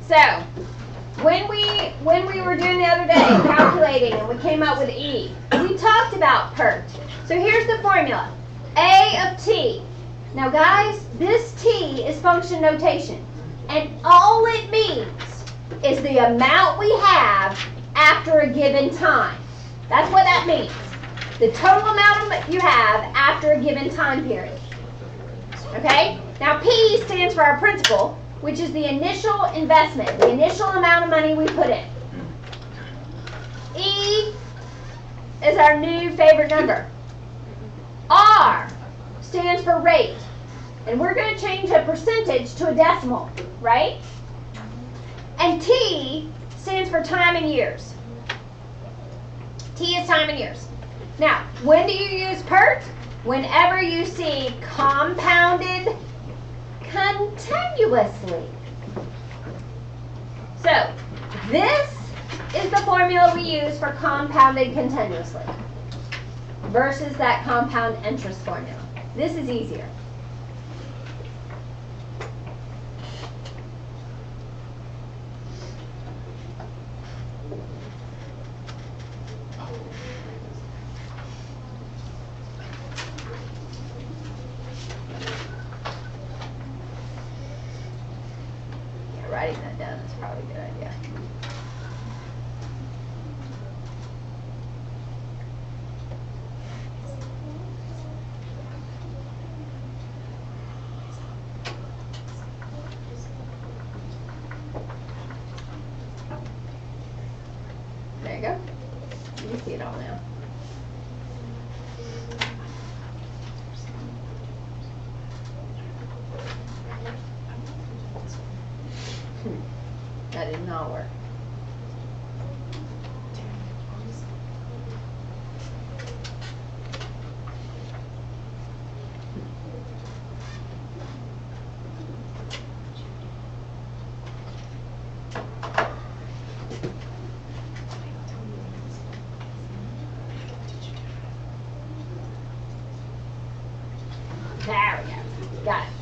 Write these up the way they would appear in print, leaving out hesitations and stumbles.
So, when we were doing the other day, calculating, and we came up with E, we talked about PERT. So here's the formula. A of T. Now guys, this T is function notation. And all it means is the amount we have after a given time. That's what that means. The total amount you have after a given time period. Okay? Now P stands for our principal, which is the initial investment, the initial amount of money we put in. E is our new favorite number. R stands for rate. And we're going to change a percentage to a decimal, right? And T stands for time in years. T is time in years. Now, when do you use PERT? Whenever you see compounded continuously. So, this is the formula we use for compounded continuously versus that compound interest formula. This is easier. Writing that down is probably a good idea. There you go. You can see it all now. That did not work. There we go. Got it.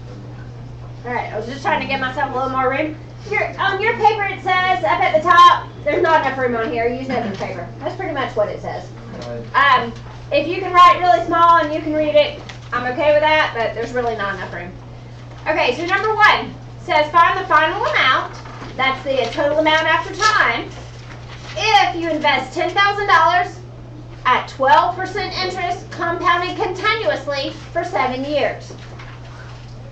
All right, I was just trying to give myself a little more room. On your paper it says up at the top, there's not enough room on here, use another paper. That's pretty much what it says. If you can write really small and you can read it, I'm okay with that, but there's really not enough room. Okay, so number 1 says find the final amount, that's the total amount after time, if you invest $10,000 at 12% interest compounded continuously for 7 years.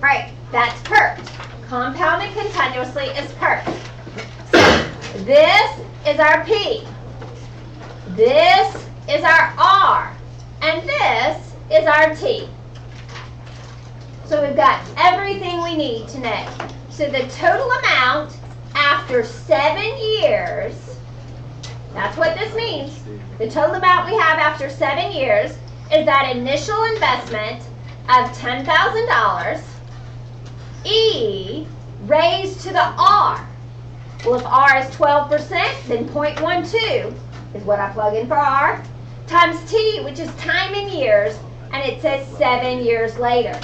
Right, that's PERT. Compounded continuously is PERT. So this is our P. This is our R. And this is our T. So we've got everything we need to know. So the total amount after 7 years, that's what this means. The total amount we have after 7 years is that initial investment of $10,000. E raised to the R. Well, if R is 12%, then 0.12 is what I plug in for R, times T, which is time in years, and it says 7 years later.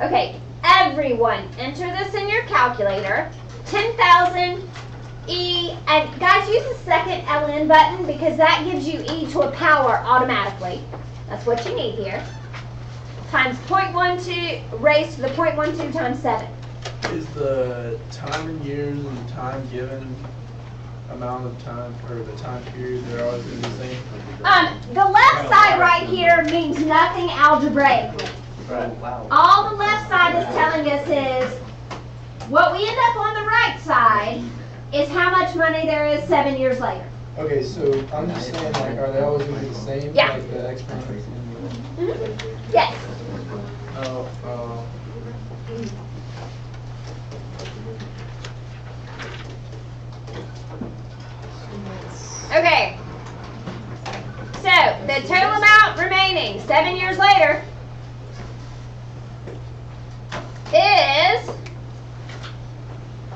Okay, everyone, enter this in your calculator. 10,000 E, and guys, use the second LN button because that gives you E to a power automatically. That's what you need here. Times 0.12 raised to the 0.12 times 7. Is the time in years and the time given amount of time, or the time period, they're always going to be the same? The left side right here means nothing algebraically. Right. All the left side is telling us is, what we end up on the right side is how much money there is 7 years later. Okay, so I'm just saying, like, are they always going to be the same? Yeah. Like the exponents? Yes. Okay. So, the total amount remaining 7 years later is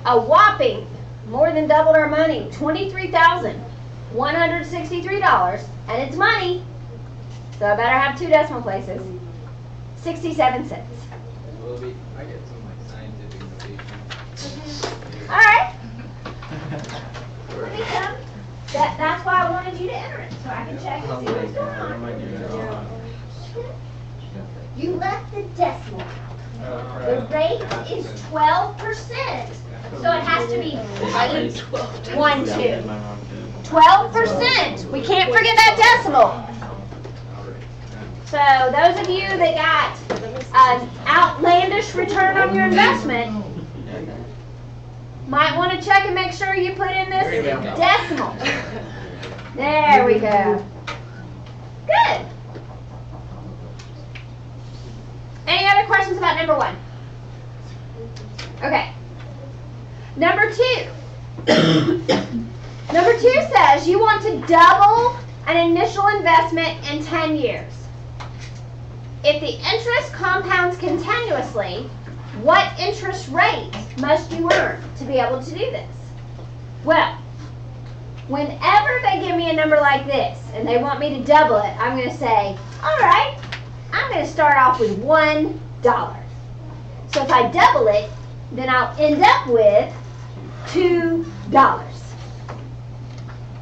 a whopping more than doubled our money, $23,163, and it's money, so I better have 2 decimal places. 67 cents. I get some like scientific notation. All right. you to enter it so I can check and see what's going on. You left the decimal out. The rate is 12%. So it has to be 1, 2. 12%. We can't forget that decimal. So those of you that got an outlandish return on your investment might want to check and make sure you put in this decimal. There we go. Good. Any other questions about number 1? Okay. Number 2. Number 2 says you want to double an initial investment in 10 years. If the interest compounds continuously, what interest rate must you earn to be able to do this? Well, whenever they give me a number like this and they want me to double it, I'm going to say, all right, I'm going to start off with $1. So if I double it, then I'll end up with $2.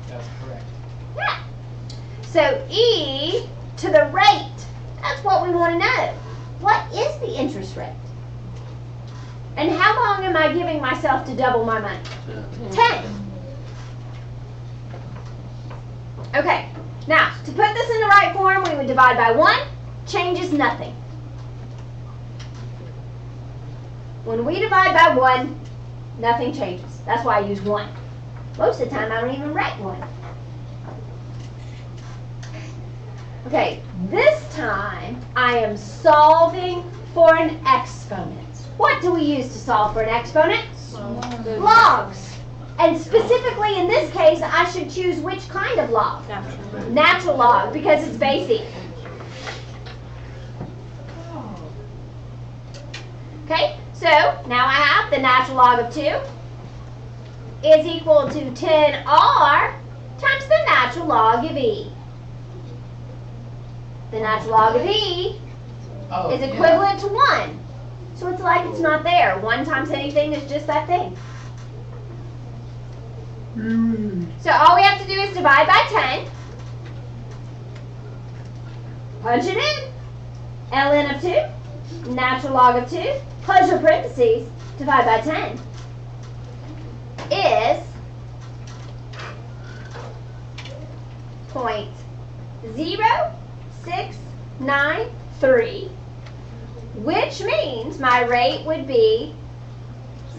That's correct. Yeah. So E to the rate, that's what we want to know. What is the interest rate? And how long am I giving myself to double my money? 10. Okay, now to put this in the right form, we would divide by 1, changes nothing. When we divide by 1, nothing changes. That's why I use 1. Most of the time I don't even write 1. Okay, this time I am solving for an exponent. What do we use to solve for an exponent? Logs. And specifically in this case, I should choose which kind of log? Natural log, because it's basic. Okay, so now I have the natural log of 2 is equal to 10r times the natural log of e. The natural log of e is equivalent to 1. So it's like it's not there. 1 times anything is just that thing. So all we have to do is divide by 10. Punch it in. ln of 2, natural log of 2, close your parentheses, divide by 10, is 0.0693, which means my rate would be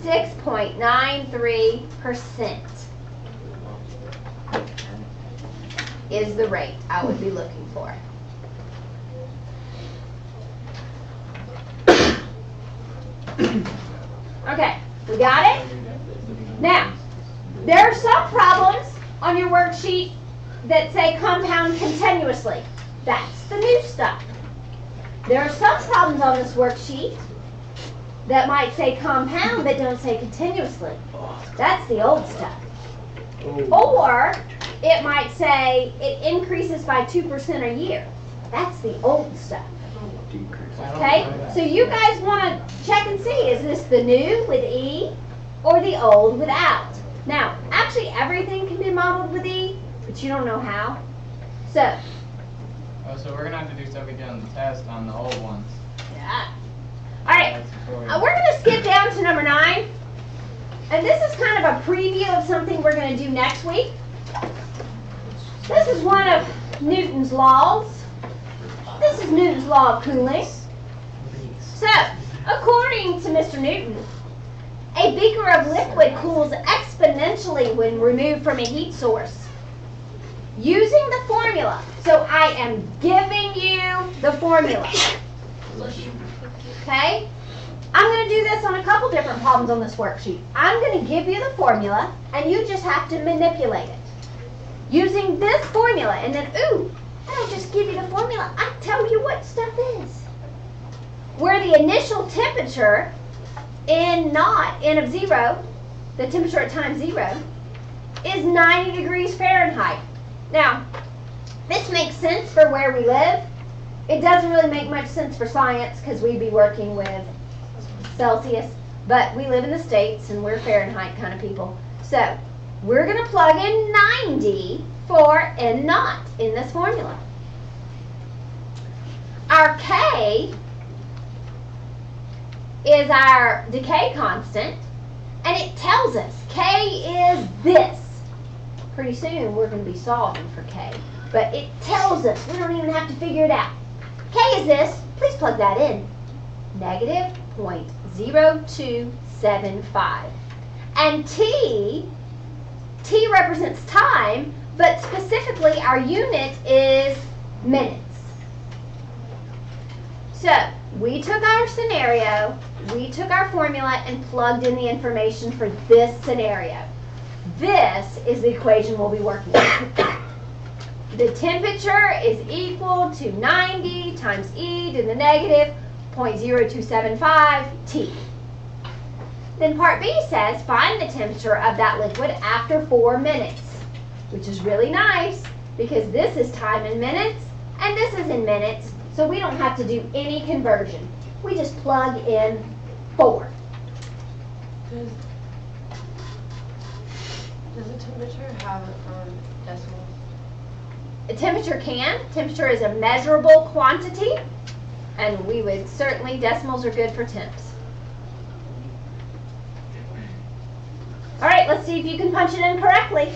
6.93%. Is the rate I would be looking for. Okay, we got it? Now, there are some problems on your worksheet that say compound continuously. That's the new stuff. There are some problems on this worksheet that might say compound but don't say continuously. That's the old stuff. Or it might say it increases by 2% a year. That's the old stuff. Okay, so you guys want to check and see, is this the new with E or the old without? Now, actually everything can be modeled with E, but you don't know how. So So we're going to have to do stuff we did on the test on the old ones. yeah. All right, we're going to skip down to number 9. And this is kind of a preview of something we're going to do next week. This is one of Newton's laws. This is Newton's law of cooling. So, according to Mr. Newton, a beaker of liquid cools exponentially when removed from a heat source. Using the formula, so I am giving you the formula. Okay? I'm going to do this on a couple different problems on this worksheet. I'm going to give you the formula, and you just have to manipulate it. Using this formula, and then, ooh, I don't just give you the formula, I tell you what stuff is. Where the initial temperature in naught, N of 0, the temperature at time 0, is 90 degrees Fahrenheit. Now, this makes sense for where we live. It doesn't really make much sense for science because we'd be working with Celsius, but we live in the States and we're Fahrenheit kind of people. So we're going to plug in 90 for N naught in this formula. Our K is our decay constant, and it tells us K is this. Pretty soon we're going to be solving for K, but it tells us. We don't even have to figure it out. K is this. Please plug that in. Negative 0.0275. And T represents time, but specifically our unit is minutes. So we took our scenario, we took our formula and plugged in the information for this scenario. This is the equation we'll be working with. The temperature is equal to 90 times e to the negative 0.0275 T. Then part B says find the temperature of that liquid after 4 minutes, which is really nice because this is time in minutes and this is in minutes, so we don't have to do any conversion. We just plug in 4. Does the temperature have decimals? A temperature can. Temperature is a measurable quantity, and we would certainly, decimals are good for temps. All right, let's see if you can punch it in correctly.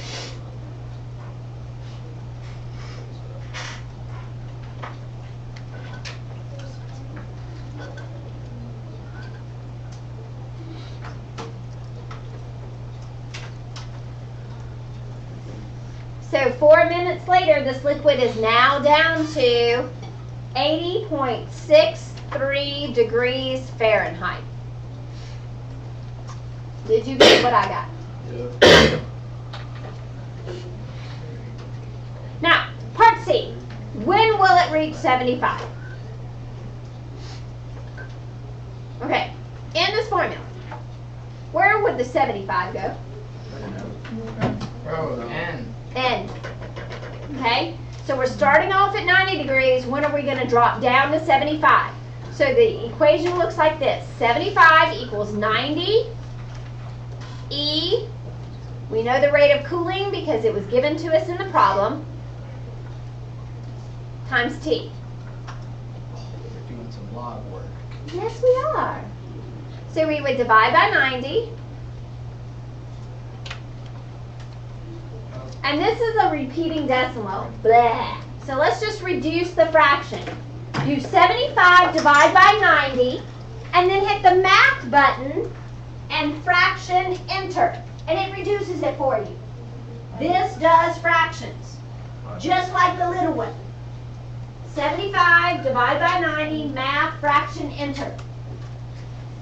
So 4 minutes later, this liquid is now down to 80.63 degrees Fahrenheit. Did you get what I got? Yeah. Now, part C. When will it reach 75? Okay, in this formula, where would the 75 go? Bro, N. N. Okay, so we're starting off at 90 degrees. When are we going to drop down to 75? So the equation looks like this. 75 equals 90 E. We know the rate of cooling because it was given to us in the problem. Times T. We're doing some log work. Yes, we are. So we would divide by 90. And this is a repeating decimal. Blah. So let's just reduce the fraction. Do 75 divide by 90, and then hit the math button and fraction enter. And it reduces it for you. This does fractions, just like the little one. 75 divide by 90, math, fraction, enter.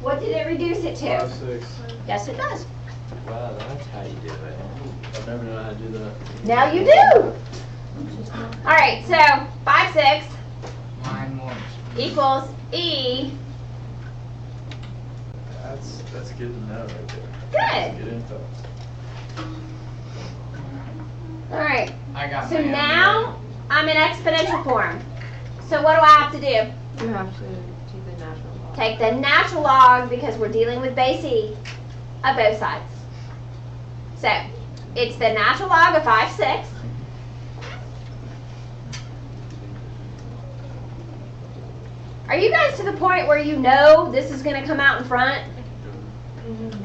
What did it reduce it to? 5, 6. Yes, it does. Wow, that's how you do it. I've never known how to do that. Now you do. All right, so 5, 6 Mine more. equals E. That's good to know right there. Good. Good info. All right, I got so my now I'm in exponential form. So what do I have to do? You have to take the natural log. Take the natural log because we're dealing with base E of both sides. So it's the natural log of 5, 6. Are you guys to the point where you know this is going to come out in front?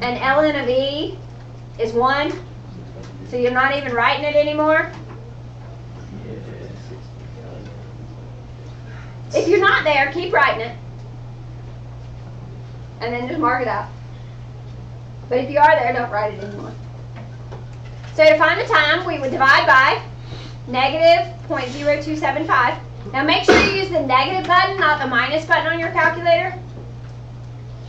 And ln of E is 1? So you're not even writing it anymore? If you're not there, keep writing it. And then just mark it out. But if you are there, don't write it anymore. So to find the time, we would divide by negative 0.0275. Now make sure you use the negative button, not the minus button on your calculator.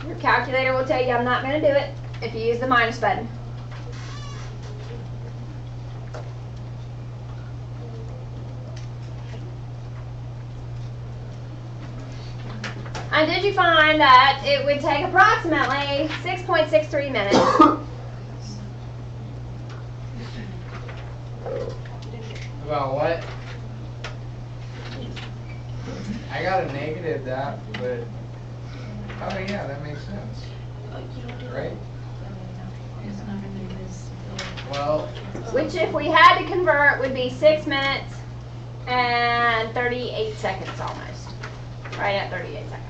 Your calculator will tell you I'm not going to do it if you use the minus button. And did you find that it would take approximately 6.63 minutes? About what? I got a negative that, but oh yeah, that makes sense. Right? Well, which if we had to convert would be 6 minutes and 38 seconds almost. Right at 38 seconds.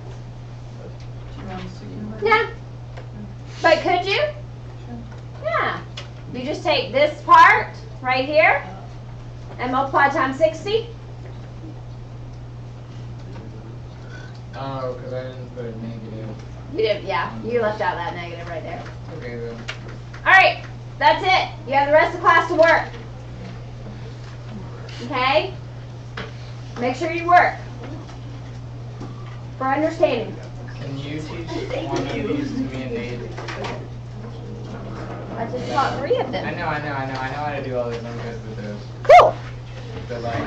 Yeah. But could you? Yeah. You just take this part right here and multiply times 60. Oh, because I didn't put a negative. You did, yeah. You left out that negative right there. Okay then. All right. That's it. You have the rest of the class to work. Okay? Make sure you work. For understanding. Can you teach one of these to me and Nate? I just taught 3 of them. I know how to do all this. I'm good with this. Cool. But like,